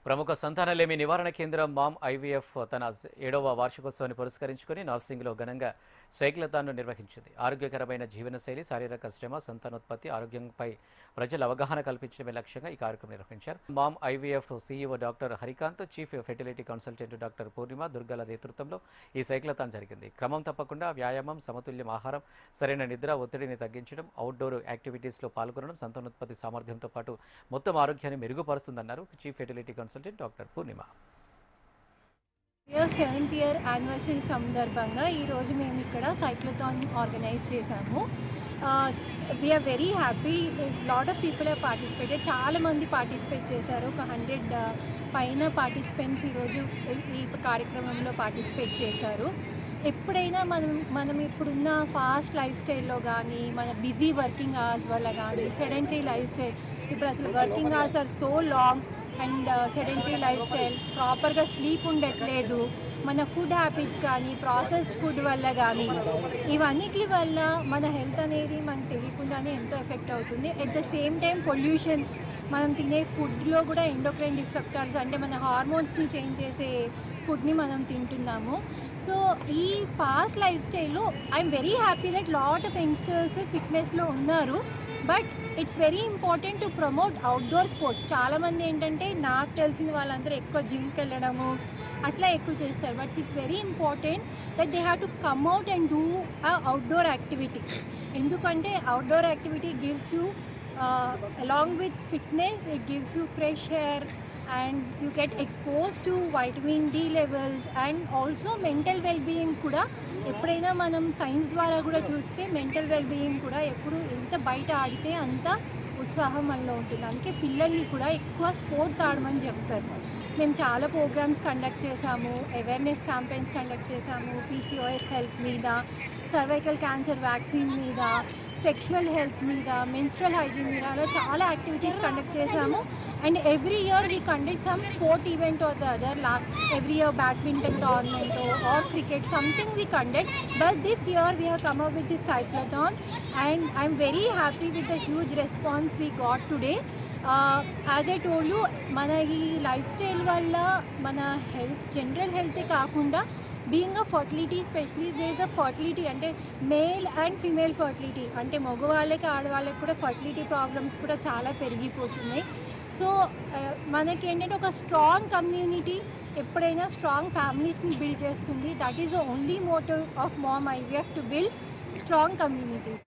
ప్రముఖ సంతానలేమి నివారణ కేంద్రం మామ్ ఐవీఎఫ్ తన 7వ వార్షికోత్సవాన్ని పురస్కరించుకుని నార్సింగ్లో ఘనంగా సైక్లథాన్ను నిర్వహించింది. ఆరోగ్యకరమైన జీవనశైలి, శారీరక శ్రమ, సంతానోత్పత్తి, ఆరోగ్యంపై ప్రజల అవగాహన కల్పించడమే లక్ష్యంగా ఈ కార్యక్రమం నిర్వహించారు. Mom IVF CEO doctor Harikanth, chief fertility consultant doctor Purnima దుర్గాల నేతృత్వంలో ఈ సైక్లథాన్ జరిగింది. క్రమం తప్పకుండా వ్యాయామం, సమతుల్యం ఆహారం, సరైన నిద్ర, ఒత్తిడిని తగ్గించడం, అవుట్డోర్ యాక్టివిటీస్లో పాల్గొనడం సంతానోత్పత్తి సామర్థ్యంతో పాటు మొత్తం ఆరోగ్యాన్ని మెరుగుపరుస్తుందన్నారు chief fertility consultant doctor Purnima. 7th year anniversary సందర్భంగా ఈరోజు మేము ఇక్కడ సైక్లథాన్ ఆర్గనైజ్ చేశాము. We are very happy. Lot of people have participated. చాలామంది పార్టిసిపేట్ చేశారు. ఒక 100 పైన పార్టిసిపెంట్స్ ఈరోజు ఈ కార్యక్రమంలో పార్టిసిపేట్ చేశారు. ఎప్పుడైనా మనం ఇప్పుడున్న ఫాస్ట్ లైఫ్ స్టైల్లో కానీ, మన బిజీ వర్కింగ్ అవర్స్ వల్ల కానీ, సెడెంటరీ లైఫ్ స్టైల్, ఇప్పుడు అసలు working hours are so long and sedentary life style, ప్రాపర్గా స్లీప్ ఉండట్లేదు, మన ఫుడ్ హ్యాబిట్స్ కానీ, ప్రాసెస్డ్ ఫుడ్ వల్ల కానీ, ఇవన్నిటి వల్ల మన హెల్త్ అనేది మనకు తెలియకుండానే ఎంతో ఎఫెక్ట్ అవుతుంది. At the same time pollution, మనం తినే ఫుడ్లో కూడా ఎండోక్రైన్ డిస్ట్రప్టర్స్ అంటే మన హార్మోన్స్ని చేంజ్ చేసే ఫుడ్ని మనం తింటున్నాము. సో ఈ ఫాస్ట్ లైఫ్ స్టైల్లో I'm very happy that lot of youngsters ఫిట్నెస్లో ఉన్నారు. But it's very important to promote outdoor sports. చాలామంది ఏంటంటే నాకు తెలిసిన వాళ్ళందరూ ఎక్కువ జిమ్కి వెళ్ళడము అట్లా ఎక్కువ చేస్తారు. But it's very important that they have to come out and do outdoor activity. ఎందుకంటే outdoor activity gives you along with fitness, it gives you fresh air and you get exposed to vitamin D levels and also mental well-being కూడా. ఎప్పుడైనా మనం science ద్వారా కూడా చూస్తే mental wellbeing కూడా ఎప్పుడు ఎంత బయట ఆడితే అంత ఉత్సాహం మనలో ఉంటుంది. అందుకే పిల్లల్ని కూడా ఎక్కువ స్పోర్ట్స్ ఆడమని చెప్తారు. మేము చాలా ప్రోగ్రామ్స్ కండక్ట్ చేశాము, అవేర్నెస్ క్యాంపెయిన్స్ కండక్ట్ చేశాము, PCOS హెల్త్ మీద, సర్వైకల్ క్యాన్సర్ వ్యాక్సిన్ మీద, సెక్షువల్ హెల్త్ మీద, మెన్స్ట్రల్ హైజీన్ మీద అలా చాలా యాక్టివిటీస్ కండక్ట్ చేశాము. And every year we conduct some sport event or the other. Every year badminton tournament or cricket something we conduct. But this year we have come up with this cyclathon and I'm very happy with the huge response we got today. As I told you, మన ఈ life style వల్ల మన health, general హెల్తే కాకుండా being a fertility specialist, there is a fertility అంటే male and female fertility, అంటే మగవాళ్ళకి ఆడవాళ్ళకి కూడా ఫర్టిలిటీ ప్రాబ్లమ్స్ కూడా చాలా పెరిగిపోతున్నాయి. సో మనకి ఏంటంటే ఒక స్ట్రాంగ్ కమ్యూనిటీ ఎప్పుడైనా స్ట్రాంగ్ ఫ్యామిలీస్ని బిల్డ్ చేస్తుంది. That is the only motive of Mom IVF, to build strong communities.